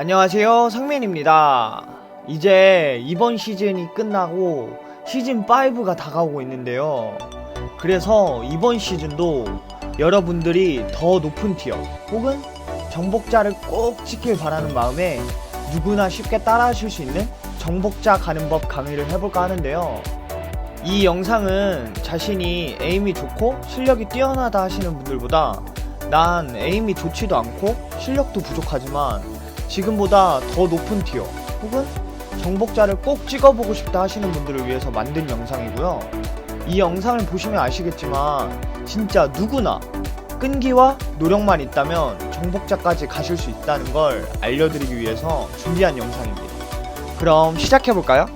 안녕하세요, 상민입니다. 이제 이번 시즌이 끝나고 시즌5가 다가오고 있는데요. 그래서 이번 시즌도 여러분들이 더 높은 티어 혹은 정복자를 꼭 찍길 바라는 마음에 누구나 쉽게 따라하실 수 있는 정복자 가는 법 강의를 해볼까 하는데요. 이 영상은 자신이 에임이 좋고 실력이 뛰어나다 하시는 분들보다 난 에임이 좋지도 않고 실력도 부족하지만 지금보다 더 높은 티어 혹은 정복자를 꼭 찍어보고 싶다 하시는 분들을 위해서 만든 영상이고요. 이 영상을 보시면 아시겠지만 진짜 누구나 끈기와 노력만 있다면 정복자까지 가실 수 있다는 걸 알려드리기 위해서 준비한 영상입니다. 그럼 시작해볼까요?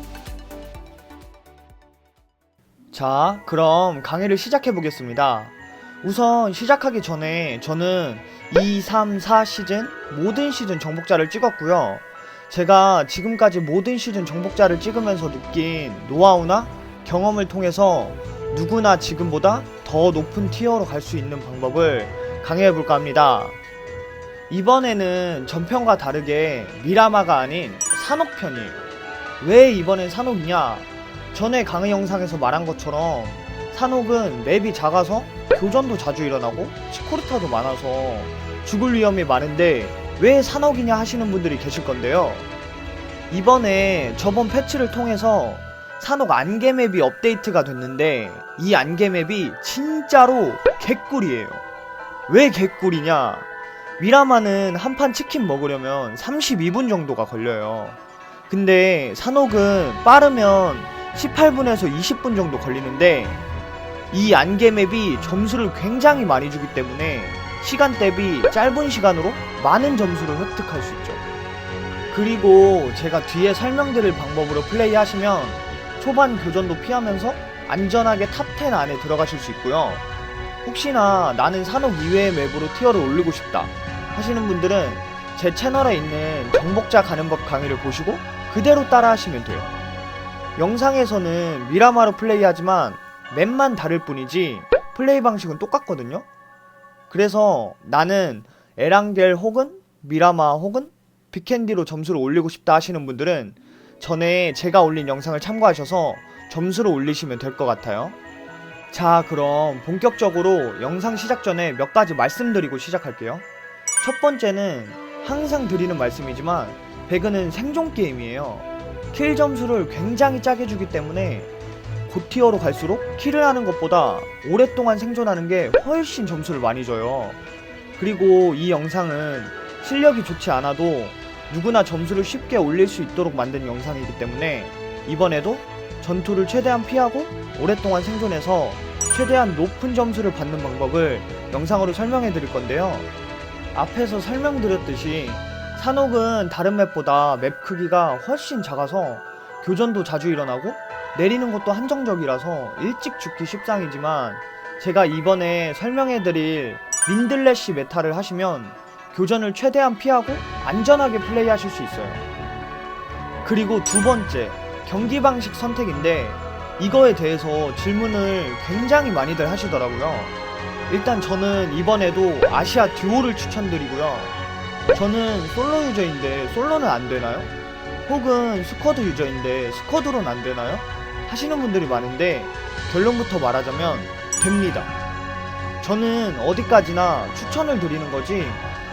자, 그럼 강의를 시작해보겠습니다. 우선 시작하기 전에 저는 2, 3, 4 시즌 모든 시즌 정복자를 찍었고요. 제가 지금까지 모든 시즌 정복자를 찍으면서 느낀 노하우나 경험을 통해서 누구나 지금보다 더 높은 티어로 갈 수 있는 방법을 강의해볼까 합니다. 이번에는 전편과 다르게 미라마가 아닌 산옥편이에요. 왜 이번엔 산옥이냐? 전에 강의 영상에서 말한 것처럼 산옥은 맵이 작아서 교전도 자주 일어나고 치코르타도 많아서 죽을 위험이 많은데 왜 산옥이냐 하시는 분들이 계실 건데요. 이번에 저번 패치를 통해서 산옥 안개 맵이 업데이트가 됐는데 이 안개 맵이 진짜로 개꿀이에요. 왜 개꿀이냐? 미라마는 한 판 치킨 먹으려면 32분 정도가 걸려요. 근데 산옥은 빠르면 18분에서 20분 정도 걸리는데 이 안개 맵이 점수를 굉장히 많이 주기 때문에 시간 대비 짧은 시간으로 많은 점수를 획득할 수 있죠. 그리고 제가 뒤에 설명드릴 방법으로 플레이하시면 초반 교전도 피하면서 안전하게 탑10 안에 들어가실 수 있고요. 혹시나 나는 산옥 이외의 맵으로 티어를 올리고 싶다 하시는 분들은 제 채널에 있는 정복자 가는 법 강의를 보시고 그대로 따라 하시면 돼요. 영상에서는 미라마로 플레이하지만 맵만 다를 뿐이지 플레이 방식은 똑같거든요. 그래서 나는 에란겔 혹은 미라마 혹은 빅캔디로 점수를 올리고 싶다 하시는 분들은 전에 제가 올린 영상을 참고하셔서 점수를 올리시면 될 것 같아요. 자, 그럼 본격적으로 영상 시작 전에 몇 가지 말씀드리고 시작할게요. 첫 번째는 항상 드리는 말씀이지만 배그는 생존 게임이에요. 킬 점수를 굉장히 짜게 주기 때문에 고티어로 갈수록 킬을 하는 것보다 오랫동안 생존하는 게 훨씬 점수를 많이 줘요. 그리고 이 영상은 실력이 좋지 않아도 누구나 점수를 쉽게 올릴 수 있도록 만든 영상이기 때문에 이번에도 전투를 최대한 피하고 오랫동안 생존해서 최대한 높은 점수를 받는 방법을 영상으로 설명해 드릴 건데요. 앞에서 설명드렸듯이 산옥은 다른 맵보다 맵 크기가 훨씬 작아서 교전도 자주 일어나고 내리는 것도 한정적이라서 일찍 죽기 십상이지만 제가 이번에 설명해드릴 민들레시 메타를 하시면 교전을 최대한 피하고 안전하게 플레이하실 수 있어요. 그리고 두 번째, 경기 방식 선택인데 이거에 대해서 질문을 굉장히 많이들 하시더라고요. 일단 저는 이번에도 아시아 듀오를 추천드리고요. 저는 솔로 유저인데 솔로는 안 되나요? 혹은 스쿼드 유저인데 스쿼드로는 안 되나요? 하시는 분들이 많은데 결론부터 말하자면 됩니다. 저는 어디까지나 추천을 드리는 거지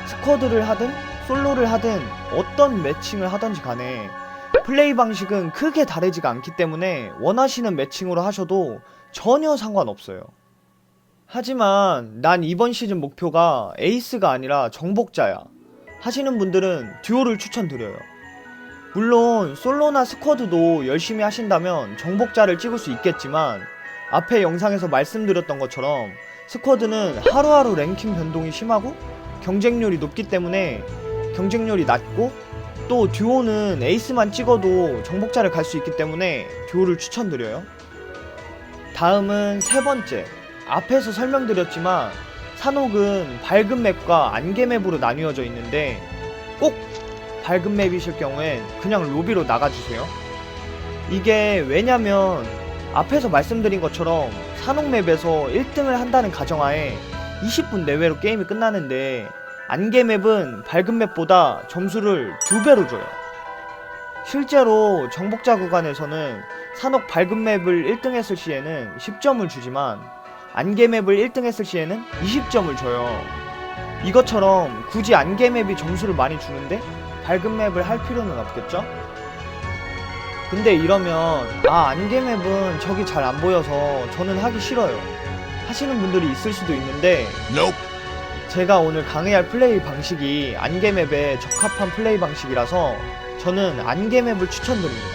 스쿼드를 하든 솔로를 하든 어떤 매칭을 하든지 간에 플레이 방식은 크게 다르지가 않기 때문에 원하시는 매칭으로 하셔도 전혀 상관없어요. 하지만 난 이번 시즌 목표가 에이스가 아니라 정복자야 하시는 분들은 듀오를 추천드려요. 물론 솔로나 스쿼드도 열심히 하신다면 정복자를 찍을 수 있겠지만 앞에 영상에서 말씀드렸던 것처럼 스쿼드는 하루하루 랭킹 변동이 심하고 경쟁률이 높기 때문에 경쟁률이 낮고 또 듀오는 에이스만 찍어도 정복자를 갈 수 있기 때문에 듀오를 추천드려요. 다음은 세 번째, 앞에서 설명드렸지만 산옥은 밝은 맵과 안개 맵으로 나뉘어져 있는데 꼭 밝은 맵이실 경우엔 그냥 로비로 나가주세요. 이게 왜냐면 앞에서 말씀드린 것처럼 산옥 맵에서 1등을 한다는 가정하에 20분 내외로 게임이 끝나는데 안개 맵은 밝은 맵보다 점수를 2배로 줘요. 실제로 정복자 구간에서는 산옥 밝은 맵을 1등 했을 시에는 10점을 주지만 안개 맵을 1등 했을 시에는 20점을 줘요. 이것처럼 굳이 안개 맵이 점수를 많이 주는데 밝은 맵을 할 필요는 없겠죠? 근데 이러면 안개 맵은 적이 잘 안 보여서 저는 하기 싫어요 하시는 분들이 있을 수도 있는데 Nope. 제가 오늘 강의할 플레이 방식이 안개 맵에 적합한 플레이 방식이라서 저는 안개 맵을 추천드립니다.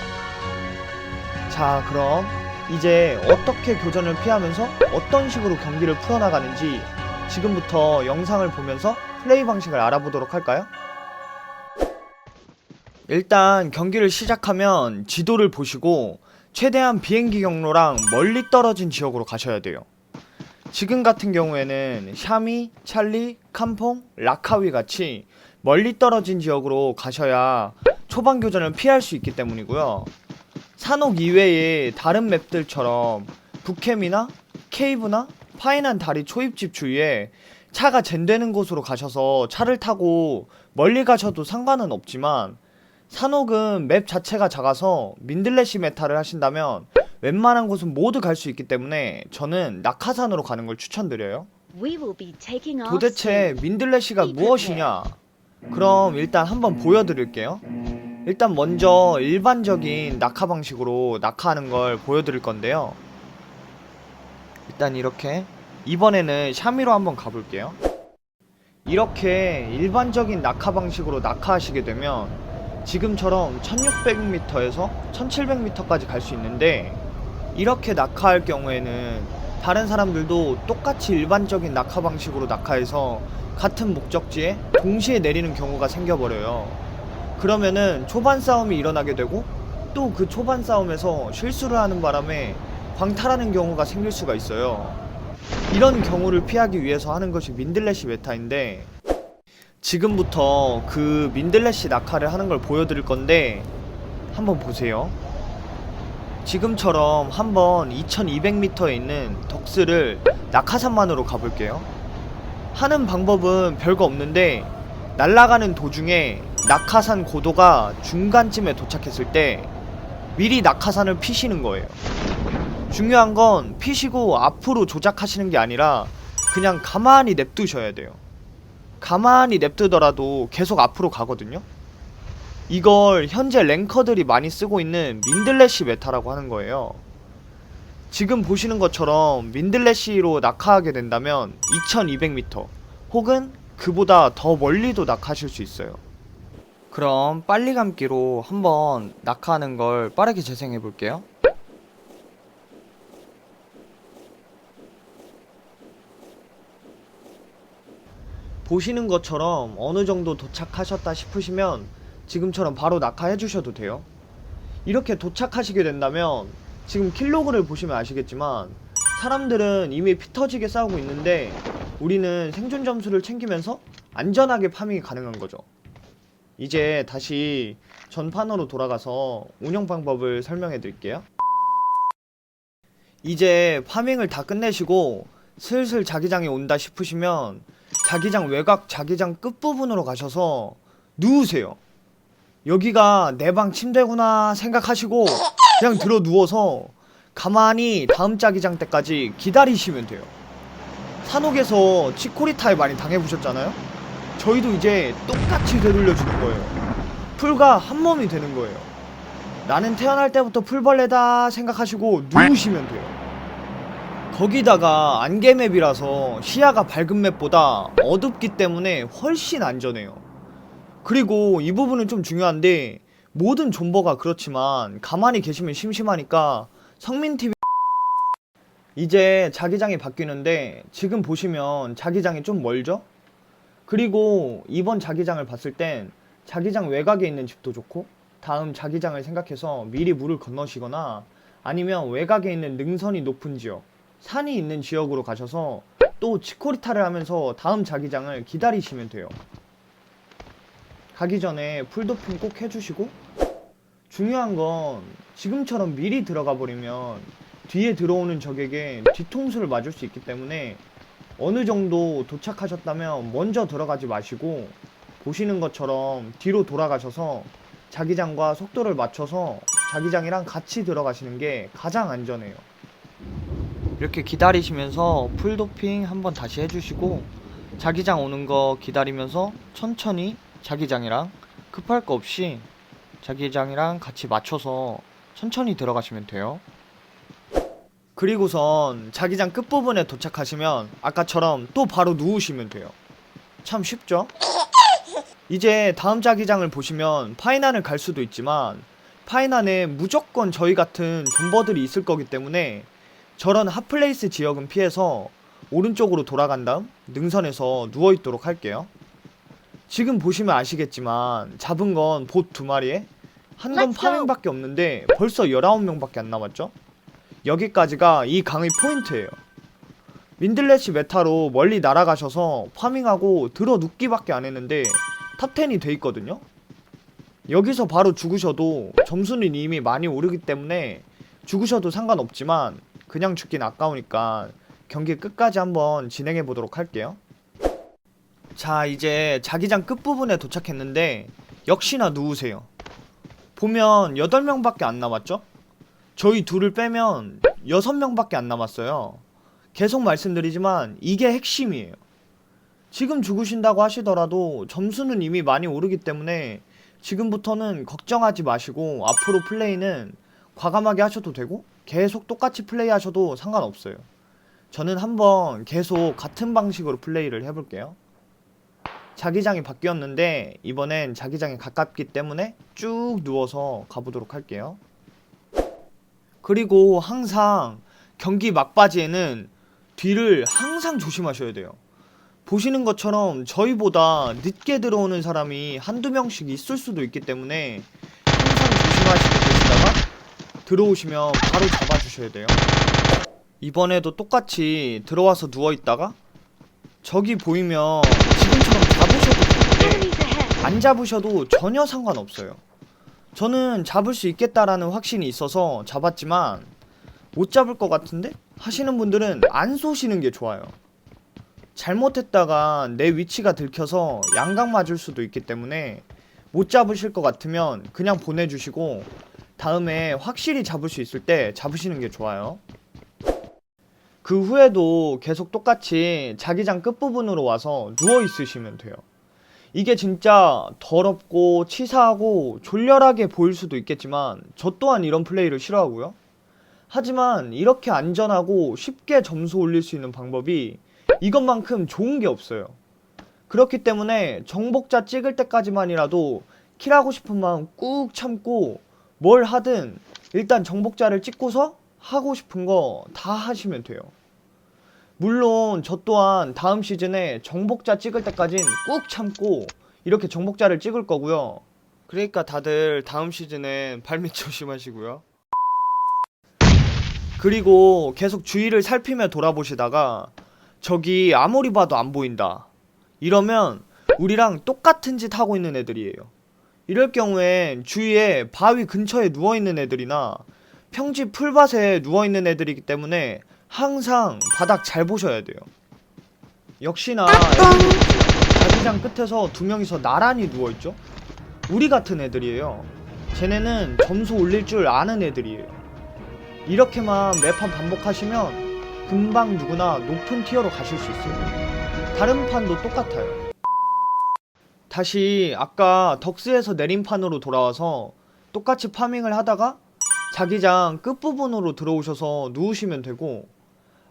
자, 그럼 이제 어떻게 교전을 피하면서 어떤 식으로 경기를 풀어나가는지 지금부터 영상을 보면서 플레이 방식을 알아보도록 할까요? 일단 경기를 시작하면 지도를 보시고 최대한 비행기 경로랑 멀리 떨어진 지역으로 가셔야 돼요. 지금 같은 경우에는 샤미, 찰리, 캄퐁, 라카위 같이 멀리 떨어진 지역으로 가셔야 초반 교전을 피할 수 있기 때문이고요. 산옥 이외의 다른 맵들처럼 북캠이나 케이브나 파이난 다리 초입집 주위에 차가 젠되는 곳으로 가셔서 차를 타고 멀리 가셔도 상관은 없지만 산옥은 맵 자체가 작아서 민들레시 메타를 하신다면 웬만한 곳은 모두 갈 수 있기 때문에 저는 낙하산으로 가는 걸 추천드려요. 도대체 민들레시가 무엇이냐? 그럼 일단 한번 보여드릴게요. 일단 먼저 일반적인 낙하 방식으로 낙하하는 걸 보여드릴 건데요. 일단 이렇게 이번에는 샤미로 한번 가볼게요. 이렇게 일반적인 낙하 방식으로 낙하하시게 되면 지금처럼 1600m에서 1700m까지 갈 수 있는데 이렇게 낙하할 경우에는 다른 사람들도 똑같이 일반적인 낙하 방식으로 낙하해서 같은 목적지에 동시에 내리는 경우가 생겨버려요. 그러면은 초반 싸움이 일어나게 되고 또 그 초반 싸움에서 실수를 하는 바람에 광탈하는 경우가 생길 수가 있어요. 이런 경우를 피하기 위해서 하는 것이 민들레시 메타인데 지금부터 그 민들레시 낙하를 하는 걸 보여드릴 건데 한번 보세요. 지금처럼 한번 2200m에 있는 덕스를 낙하산만으로 가볼게요. 하는 방법은 별거 없는데 날아가는 도중에 낙하산 고도가 중간쯤에 도착했을 때 미리 낙하산을 피시는 거예요. 중요한 건 피시고 앞으로 조작하시는 게 아니라 그냥 가만히 냅두셔야 돼요. 가만히 냅두더라도 계속 앞으로 가거든요. 이걸 현재 랭커들이 많이 쓰고 있는 민들레시 메타라고 하는 거예요. 지금 보시는 것처럼 민들레시로 낙하하게 된다면 2200m 혹은 그보다 더 멀리도 낙하하실 수 있어요. 그럼 빨리 감기로 한번 낙하하는 걸 빠르게 재생해 볼게요. 보시는 것처럼 어느 정도 도착하셨다 싶으시면 지금처럼 바로 낙하해 주셔도 돼요. 이렇게 도착하시게 된다면 지금 킬로그를 보시면 아시겠지만 사람들은 이미 피 터지게 싸우고 있는데 우리는 생존 점수를 챙기면서 안전하게 파밍이 가능한 거죠. 이제 다시 전판으로 돌아가서 운영 방법을 설명해 드릴게요. 이제 파밍을 다 끝내시고 슬슬 자기장이 온다 싶으시면 자기장 외곽 자기장 끝부분으로 가셔서 누우세요. 여기가 내 방 침대구나 생각하시고 그냥 들어 누워서 가만히 다음 자기장 때까지 기다리시면 돼요. 산옥에서 치코리타에 많이 당해보셨잖아요? 저희도 이제 똑같이 되돌려주는 거예요. 풀과 한 몸이 되는 거예요. 나는 태어날 때부터 풀벌레다 생각하시고 누우시면 돼요. 거기다가 안개맵이라서 시야가 밝은 맵보다 어둡기 때문에 훨씬 안전해요. 그리고 이 부분은 좀 중요한데 모든 존버가 그렇지만 가만히 계시면 심심하니까 성민TV 이제 자기장이 바뀌는데 지금 보시면 자기장이 좀 멀죠? 그리고 이번 자기장을 봤을 땐 자기장 외곽에 있는 집도 좋고 다음 자기장을 생각해서 미리 물을 건너시거나 아니면 외곽에 있는 능선이 높은 지역 산이 있는 지역으로 가셔서 또 치코리타를 하면서 다음 자기장을 기다리시면 돼요. 가기 전에 풀도핑 꼭 해주시고 중요한 건 지금처럼 미리 들어가 버리면 뒤에 들어오는 적에게 뒤통수를 맞을 수 있기 때문에 어느 정도 도착하셨다면 먼저 들어가지 마시고 보시는 것처럼 뒤로 돌아가셔서 자기장과 속도를 맞춰서 자기장이랑 같이 들어가시는 게 가장 안전해요. 이렇게 기다리시면서 풀도핑 한번 다시 해주시고 자기장 오는 거 기다리면서 천천히 자기장이랑 급할 거 없이 자기장이랑 같이 맞춰서 천천히 들어가시면 돼요. 그리고선 자기장 끝부분에 도착하시면 아까처럼 또 바로 누우시면 돼요. 참 쉽죠? 이제 다음 자기장을 보시면 파이난을 갈 수도 있지만 파이난에 무조건 저희 같은 존버들이 있을 거기 때문에 저런 핫플레이스 지역은 피해서 오른쪽으로 돌아간 다음 능선에서 누워있도록 할게요. 지금 보시면 아시겠지만 잡은 건 봇 2마리에 한 건 파밍밖에 없는데 벌써 19명밖에 안 남았죠? 여기까지가 이 강의 포인트예요. 민들레시 메타로 멀리 날아가셔서 파밍하고 들어 눕기밖에 안 했는데 탑10이 돼 있거든요. 여기서 바로 죽으셔도 점수는 이미 많이 오르기 때문에 죽으셔도 상관없지만 그냥 죽긴 아까우니까 경기 끝까지 한번 진행해 보도록 할게요. 자, 이제 자기장 끝부분에 도착했는데 역시나 누우세요. 보면 8명밖에 안 남았죠? 저희 둘을 빼면 6명밖에 안 남았어요. 계속 말씀드리지만 이게 핵심이에요. 지금 죽으신다고 하시더라도 점수는 이미 많이 오르기 때문에 지금부터는 걱정하지 마시고 앞으로 플레이는 과감하게 하셔도 되고 계속 똑같이 플레이 하셔도 상관없어요. 저는 한번 계속 같은 방식으로 플레이를 해볼게요. 자기장이 바뀌었는데 이번엔 자기장이 가깝기 때문에 쭉 누워서 가보도록 할게요. 그리고 항상 경기 막바지에는 뒤를 항상 조심하셔야 돼요. 보시는 것처럼 저희보다 늦게 들어오는 사람이 한두 명씩 있을 수도 있기 때문에 항상 조심하시고 계시다가 들어오시면 바로 잡아주셔야 돼요. 이번에도 똑같이 들어와서 누워있다가 저기 보이면 지금처럼 잡으셔도 되는데 안 잡으셔도 전혀 상관없어요. 저는 잡을 수 있겠다라는 확신이 있어서 잡았지만 못 잡을 것 같은데? 하시는 분들은 안 쏘시는 게 좋아요. 잘못했다가 내 위치가 들켜서 양각 맞을 수도 있기 때문에 못 잡으실 것 같으면 그냥 보내주시고 다음에 확실히 잡을 수 있을 때 잡으시는 게 좋아요. 그 후에도 계속 똑같이 자기장 끝부분으로 와서 누워있으시면 돼요. 이게 진짜 더럽고 치사하고 졸렬하게 보일 수도 있겠지만 저 또한 이런 플레이를 싫어하고요. 하지만 이렇게 안전하고 쉽게 점수 올릴 수 있는 방법이 이것만큼 좋은 게 없어요. 그렇기 때문에 정복자 찍을 때까지만이라도 킬하고 싶은 마음 꾹 참고 뭘 하든 일단 정복자를 찍고서 하고 싶은 거 다 하시면 돼요. 물론 저 또한 다음 시즌에 정복자 찍을 때까진 꾹 참고 이렇게 정복자를 찍을 거고요. 그러니까 다들 다음 시즌엔 발밑 조심하시고요. 그리고 계속 주위를 살피며 돌아보시다가 저기 아무리 봐도 안 보인다 이러면 우리랑 똑같은 짓 하고 있는 애들이에요. 이럴 경우엔 주위에 바위 근처에 누워있는 애들이나 평지 풀밭에 누워있는 애들이기 때문에 항상 바닥 잘 보셔야 돼요. 역시나 애들이 자기장 끝에서 2명이서 나란히 누워있죠? 우리 같은 애들이에요. 쟤네는 점수 올릴 줄 아는 애들이에요. 이렇게만 매판 반복하시면 금방 누구나 높은 티어로 가실 수 있어요. 다른 판도 똑같아요. 다시 아까 덕스에서 내린 판으로 돌아와서 똑같이 파밍을 하다가 자기장 끝부분으로 들어오셔서 누우시면 되고,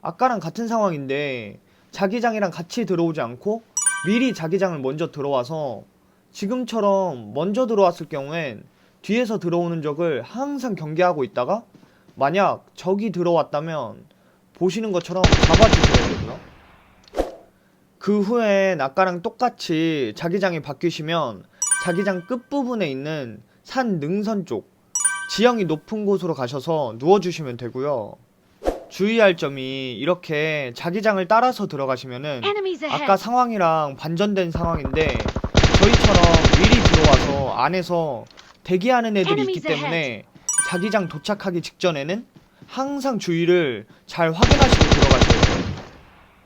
아까랑 같은 상황인데 자기장이랑 같이 들어오지 않고 미리 자기장을 먼저 들어와서 지금처럼 먼저 들어왔을 경우엔 뒤에서 들어오는 적을 항상 경계하고 있다가 만약 적이 들어왔다면 보시는 것처럼 잡아주셔야 되고요. 그 후엔 아까랑 똑같이 자기장이 바뀌시면 자기장 끝부분에 있는 산 능선 쪽 지형이 높은 곳으로 가셔서 누워주시면 되고요. 주의할 점이 이렇게 자기장을 따라서 들어가시면은 아까 상황이랑 반전된 상황인데 저희처럼 미리 들어와서 안에서 대기하는 애들이 있기 때문에 자기장 도착하기 직전에는 항상 주위를 잘 확인하시고 들어가셔야 돼요.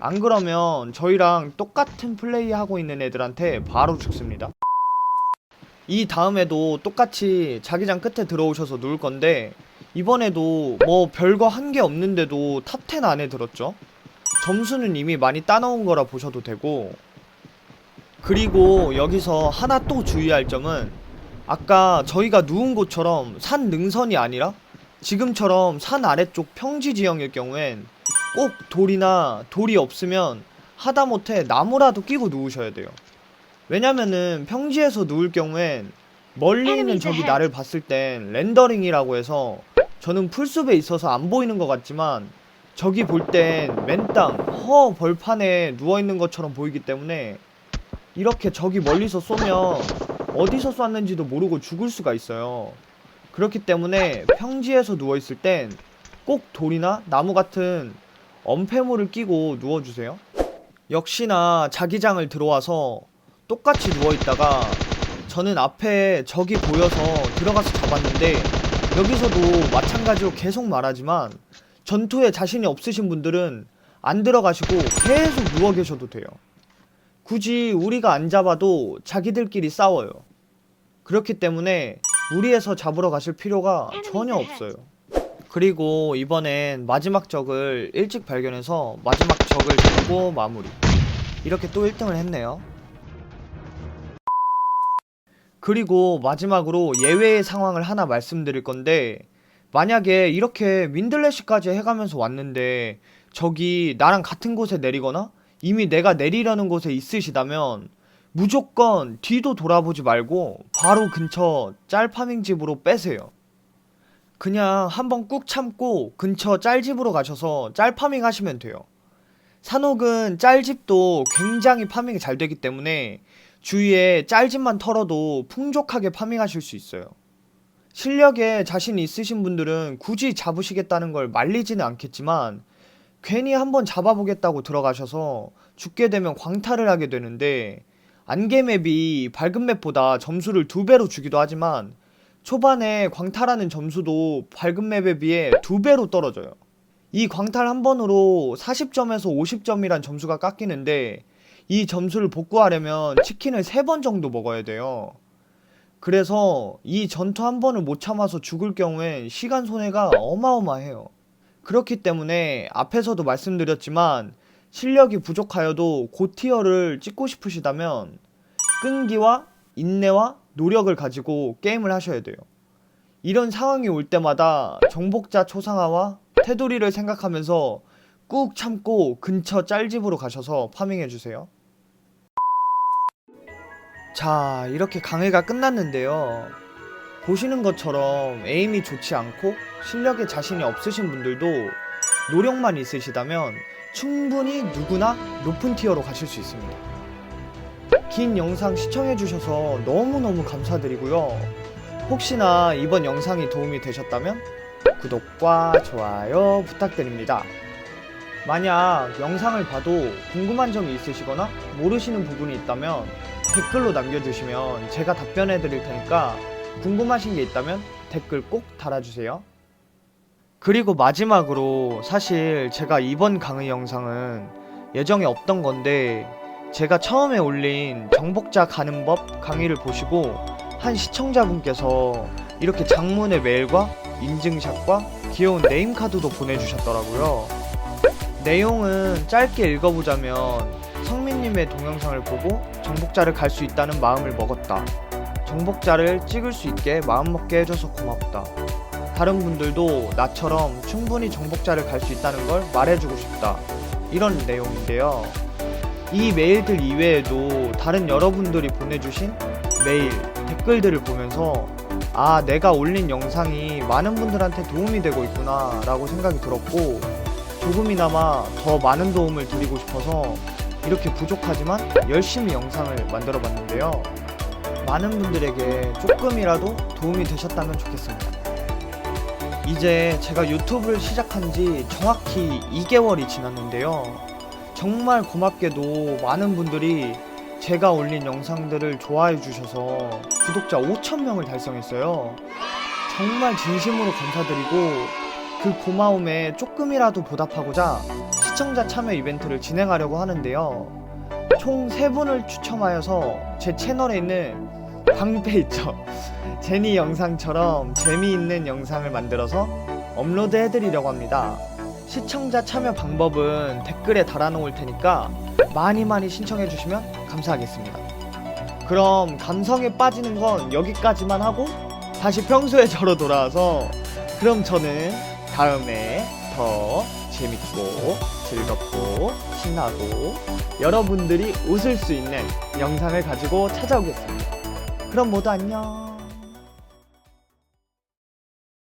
안 그러면 저희랑 똑같은 플레이 하고 있는 애들한테 바로 죽습니다. 이 다음에도 똑같이 자기장 끝에 들어오셔서 누울 건데, 이번에도 뭐 별거 한 게 없는데도 탑10 안에 들었죠. 점수는 이미 많이 따놓은 거라 보셔도 되고, 그리고 여기서 하나 또 주의할 점은, 아까 저희가 누운 곳처럼 산 능선이 아니라 지금처럼 산 아래쪽 평지 지형일 경우엔 꼭 돌이 없으면 하다못해 나무라도 끼고 누우셔야 돼요. 왜냐면은 평지에서 누울 경우엔 멀리 있는 적이 나를 봤을 땐 렌더링이라고 해서 저는 풀숲에 있어서 안 보이는 것 같지만 적이 볼 땐 맨땅 허 벌판에 누워있는 것처럼 보이기 때문에 이렇게 적이 멀리서 쏘면 어디서 쐈는지도 모르고 죽을 수가 있어요. 그렇기 때문에 평지에서 누워있을 땐 꼭 돌이나 나무 같은 엄폐물을 끼고 누워주세요. 역시나 자기장을 들어와서 똑같이 누워있다가 저는 앞에 적이 보여서 들어가서 잡았는데, 여기서도 마찬가지로 계속 말하지만 전투에 자신이 없으신 분들은 안 들어가시고 계속 누워 계셔도 돼요. 굳이 우리가 안 잡아도 자기들끼리 싸워요. 그렇기 때문에 무리해서 잡으러 가실 필요가 전혀 없어요. 그리고 이번엔 마지막 적을 일찍 발견해서 마지막 적을 잡고 마무리. 이렇게 또 1등을 했네요. 그리고 마지막으로 예외의 상황을 하나 말씀드릴 건데, 만약에 이렇게 윈들래시까지 해가면서 왔는데 적이 나랑 같은 곳에 내리거나 이미 내가 내리려는 곳에 있으시다면 무조건 뒤도 돌아보지 말고 바로 근처 짤파밍 집으로 빼세요. 그냥 한번 꾹 참고 근처 짤집으로 가셔서 짤파밍 하시면 돼요. 산옥은 짤집도 굉장히 파밍이 잘 되기 때문에 주위에 짤집만 털어도 풍족하게 파밍하실 수 있어요. 실력에 자신 있으신 분들은 굳이 잡으시겠다는 걸 말리지는 않겠지만 괜히 한번 잡아보겠다고 들어가셔서 죽게 되면 광탈을 하게 되는데, 안개맵이 밝은 맵보다 점수를 2배로 주기도 하지만 초반에 광탈하는 점수도 밝은 맵에 비해 2배로 떨어져요. 이 광탈 한 번으로 40점에서 50점이란 점수가 깎이는데, 이 점수를 복구하려면 치킨을 3번 정도 먹어야 돼요. 그래서 이 전투 한 번을 못 참아서 죽을 경우엔 시간 손해가 어마어마해요. 그렇기 때문에 앞에서도 말씀드렸지만 실력이 부족하여도 고티어를 찍고 싶으시다면 끈기와 인내와 노력을 가지고 게임을 하셔야 돼요. 이런 상황이 올 때마다 정복자 초상화와 테두리를 생각하면서 꾹 참고 근처 짤집으로 가셔서 파밍해주세요. 자, 이렇게 강의가 끝났는데요. 보시는 것처럼 에임이 좋지 않고 실력에 자신이 없으신 분들도 노력만 있으시다면 충분히 누구나 높은 티어로 가실 수 있습니다. 긴 영상 시청해주셔서 너무너무 감사드리고요. 혹시나 이번 영상이 도움이 되셨다면 구독과 좋아요 부탁드립니다. 만약 영상을 봐도 궁금한 점이 있으시거나 모르시는 부분이 있다면 댓글로 남겨주시면 제가 답변해 드릴 테니까 궁금하신 게 있다면 댓글 꼭 달아주세요. 그리고 마지막으로 사실 제가 이번 강의 영상은 예정에 없던 건데, 제가 처음에 올린 정복자 가는 법 강의를 보시고 한 시청자분께서 이렇게 장문의 메일과 인증샷과 귀여운 네임카드도 보내주셨더라고요. 내용은 짧게 읽어보자면, 성민님의 동영상을 보고 정복자를 갈 수 있다는 마음을 먹었다. 정복자를 찍을 수 있게 마음먹게 해줘서 고맙다. 다른 분들도 나처럼 충분히 정복자를 갈 수 있다는 걸 말해주고 싶다. 이런 내용인데요. 이 메일들 이외에도 다른 여러분들이 보내주신 메일, 댓글들을 보면서 아, 내가 올린 영상이 많은 분들한테 도움이 되고 있구나 라고 생각이 들었고, 조금이나마 더 많은 도움을 드리고 싶어서 이렇게 부족하지만 열심히 영상을 만들어 봤는데요. 많은 분들에게 조금이라도 도움이 되셨다면 좋겠습니다. 이제 제가 유튜브를 시작한 지 정확히 2개월이 지났는데요. 정말 고맙게도 많은 분들이 제가 올린 영상들을 좋아해 주셔서 구독자 5,000명을 달성했어요. 정말 진심으로 감사드리고, 그 고마움에 조금이라도 보답하고자 시청자 참여 이벤트를 진행하려고 하는데요. 총 3분을 추첨하여서 제 채널에 있는 방패 있죠? 제니 영상처럼 재미있는 영상을 만들어서 업로드 해드리려고 합니다. 시청자 참여 방법은 댓글에 달아놓을 테니까 많이 신청해주시면 감사하겠습니다. 그럼 감성에 빠지는 건 여기까지만 하고 다시 평소에 저로 돌아와서 그럼 저는 다음에 더 재밌고 즐겁고 신나고 여러분들이 웃을 수 있는 영상을 가지고 찾아오겠습니다. 그럼 모두 안녕.